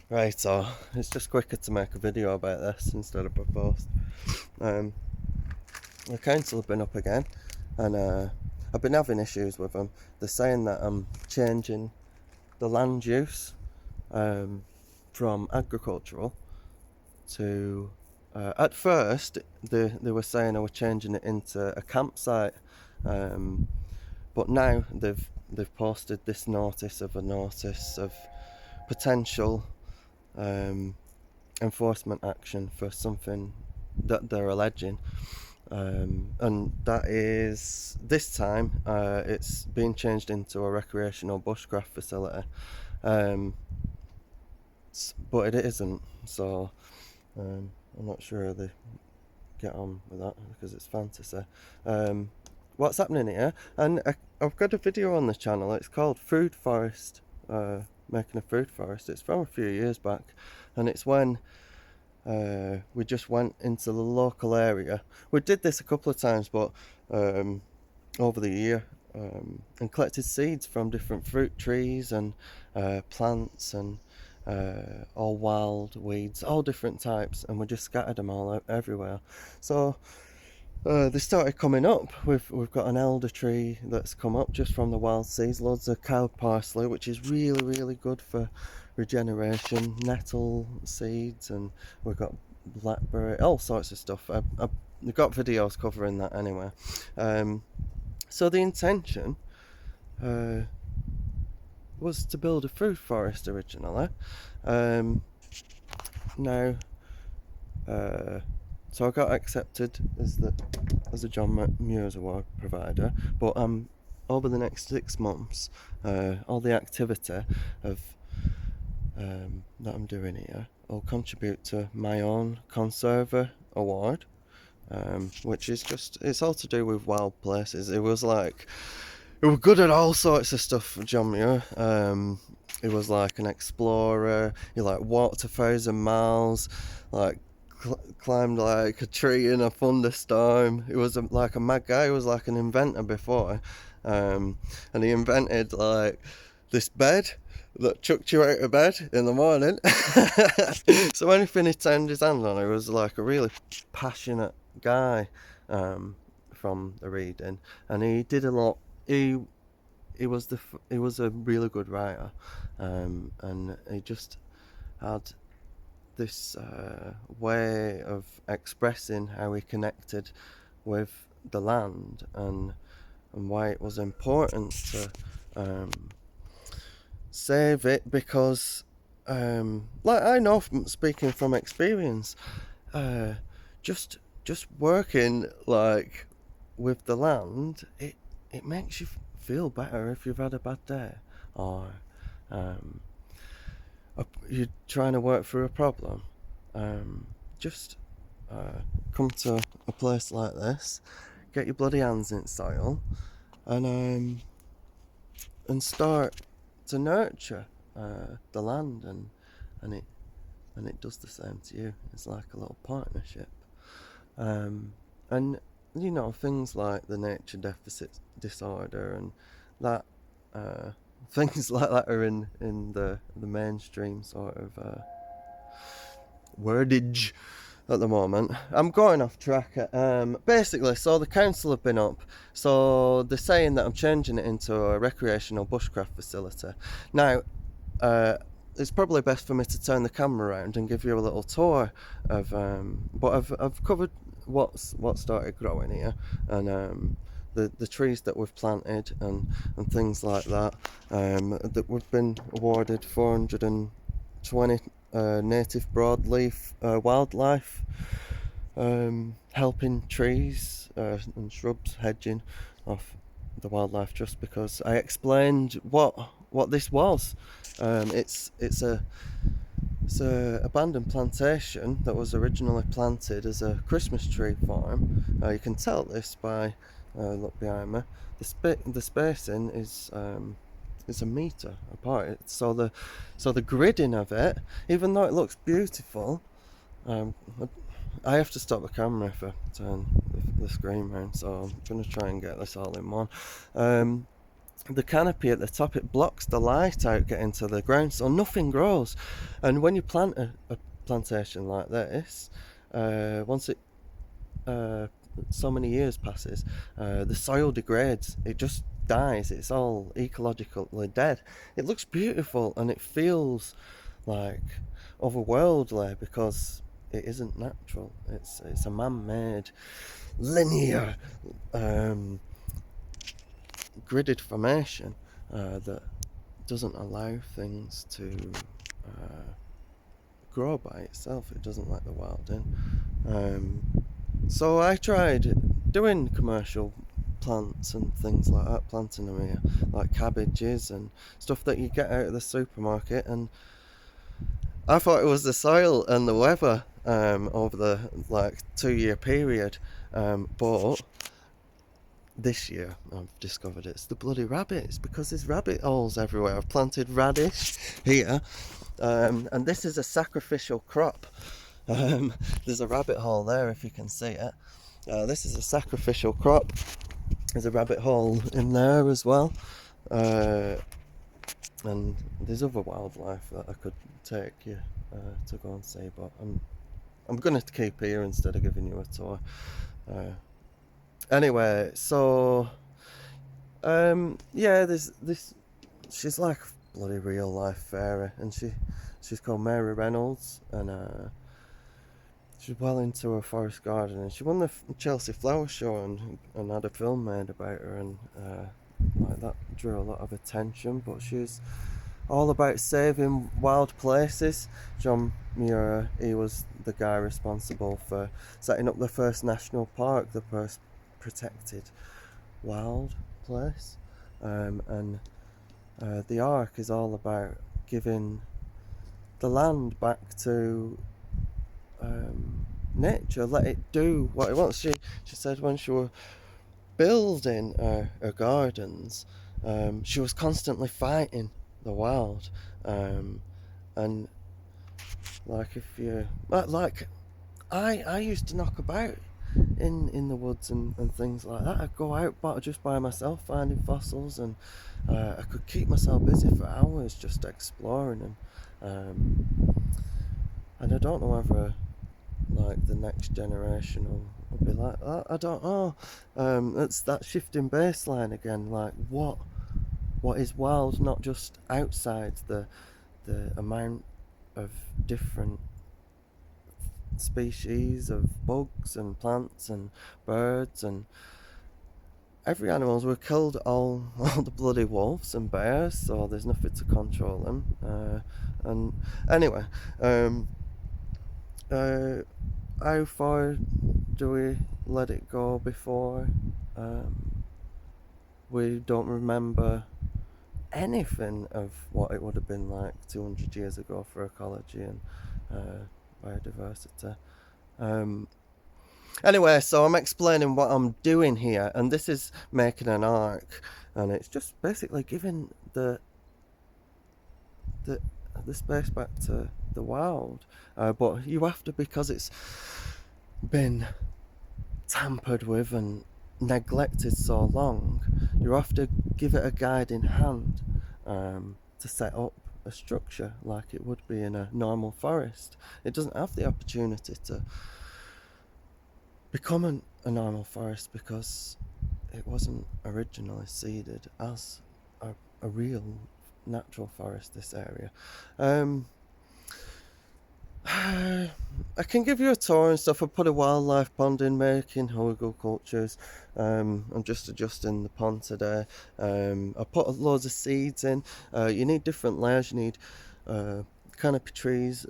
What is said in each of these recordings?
Right, so it's just quicker to make a video about this instead of a post. Um, the council have been up again, and I've been having issues with them. They're saying that I'm changing the land use from agricultural to. At first, they were saying I was changing it into a campsite, but now they've posted this notice of potential um, enforcement action for something that they're alleging, and that is this time it's being changed into a recreational bushcraft facility, um, but it isn't. So I'm not sure they get on with that because it's fantasy. What's happening here? And I've got a video on the channel. It's called Food Forest. Making a food forest. It's from a few years back, and it's when we just went into the local area. We did this a couple of times, but over the year, and collected seeds from different fruit trees and plants and all wild weeds, all different types, and we just scattered them all out everywhere. So they started coming up. We've got an elder tree that's come up just from the wild seeds. Loads of cow parsley, which is really good for regeneration. Nettle seeds, and we've got blackberry, all sorts of stuff. I've got videos covering that anyway. So the intention was to build a food forest originally. Now. So I got accepted as a John Muir's Award provider, but over the next 6 months, all the activity of that I'm doing here, I'll contribute to my own conserver award, which is it's all to do with wild places. It was good at all sorts of stuff, John Muir. He was like an explorer. He walked 1,000 miles, like climbed like a tree in a thunderstorm. He was like a mad guy. He was like an inventor before, and he invented like this bed that chucked you out of bed in the morning. So anything he turned his hand on, he was like a really passionate guy, from the reading, and he did a lot. He was he was a really good writer, and he just had this way of expressing how he connected with the land, and why it was important to save it, because like I know from speaking from experience, just working like with the land, it makes you feel better if you've had a bad day, or you're trying to work through a problem. Just come to a place like this, get your bloody hands in soil, and start to nurture the land, and it does the same to you. It's like a little partnership, and things like the nature deficit disorder and that, things like that are in the mainstream sort of wordage at the moment. I'm going off track. Basically, so the council have been up, so they're saying that I'm changing it into a recreational bushcraft facility. Now, it's probably best for me to turn the camera around and give you a little tour of but I've covered what started growing here, and the trees that we've planted, and things like that. That we've been awarded 420 native broadleaf wildlife, helping trees and shrubs, hedging off the wildlife, just because I explained what this was. It's a abandoned plantation that was originally planted as a Christmas tree farm. You can tell this by look behind me. The spacing is a metre apart. So the gridding of it, even though it looks beautiful, I have to stop the camera if I turn the screen round. So I'm gonna try and get this all in one. the canopy at the top, it blocks the light out getting to the ground, so nothing grows. And when you plant a plantation like this, once it so many years passes, the soil degrades, it just dies, it's all ecologically dead. It looks beautiful and it feels like otherworldly because it isn't natural. It's a man-made linear gridded formation that doesn't allow things to grow by itself. It doesn't let the wild in. So I tried doing commercial plants and things like that, planting them here, like cabbages and stuff that you get out of the supermarket, and I thought it was the soil and the weather over the 2-year period, but this year I've discovered it's the bloody rabbits, because there's rabbit holes everywhere. I've planted radish here, and this is a sacrificial crop. There's a rabbit hole there if you can see it. This is a sacrificial crop. There's a rabbit hole in there as well, and there's other wildlife that I could take you to go and see, but I'm gonna keep here instead of giving you a tour. Anyway, so yeah, there's this. She's like a bloody real life fairy, and she's called Mary Reynolds, and she's well into her forest garden, and she won the Chelsea Flower Show and had a film made about her, and that drew a lot of attention. But she's all about saving wild places. John Muir, he was the guy responsible for setting up the first national park, the first protected wild place, and the Ark is all about giving the land back to nature, let it do what it wants. She said when she was building her gardens, she was constantly fighting the wild, and like if you like I used to knock about in the woods and things like that. I'd go out but just by myself finding fossils, and I could keep myself busy for hours just exploring, and I don't know whether like the next generation will be like that. I don't know. It's that shifting baseline again, like what is wild, not just outside the amount of different species of bugs and plants and birds, and every animals. We've killed all the bloody wolves and bears, so there's nothing to control them. And anyway, how far do we let it go before we don't remember anything of what it would have been like 200 years ago for ecology and biodiversity? Anyway, so I'm explaining what I'm doing here, and this is making an arc, and it's just basically giving the space back to the wild, but you have to, because it's been tampered with and neglected so long, you have to give it a guiding hand to set up a structure like it would be in a normal forest. It doesn't have the opportunity to become a normal forest because it wasn't originally seeded as a real natural forest, this area. I can give you a tour and stuff. I put a wildlife pond in, making horticultures. I'm just adjusting the pond today. I put loads of seeds in. You need different layers. You need canopy trees,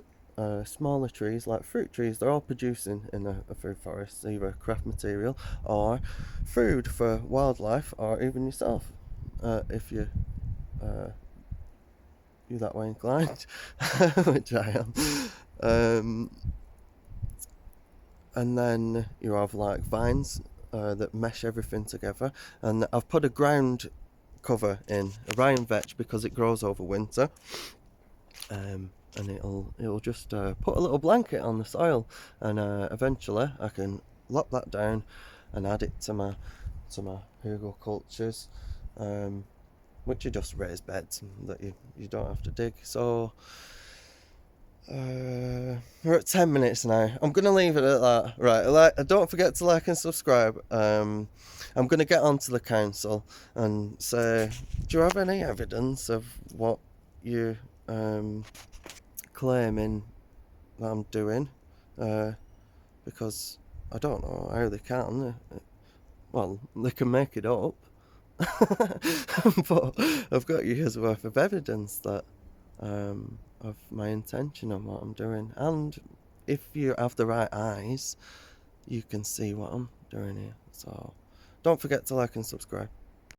smaller trees like fruit trees. They're all producing in a food forest, either craft material or food for wildlife, or even yourself, if you're that way inclined, which I am. And then you have like vines that mesh everything together, and I've put a ground cover in, a Ryan vetch, because it grows over winter, and it'll just put a little blanket on the soil, and eventually I can lop that down and add it to my Hugo cultures. which are just raised beds that you don't have to dig. So we're at 10 minutes now. I'm gonna leave it at that. Right, don't forget to like and subscribe. I'm gonna get onto the council and say, do you have any evidence of what you claiming that I'm doing? Because I don't know how they can. Well, they can make it up. But I've got years worth of evidence that of my intention and what I'm doing. And if you have the right eyes, you can see what I'm doing here. So don't forget to like and subscribe.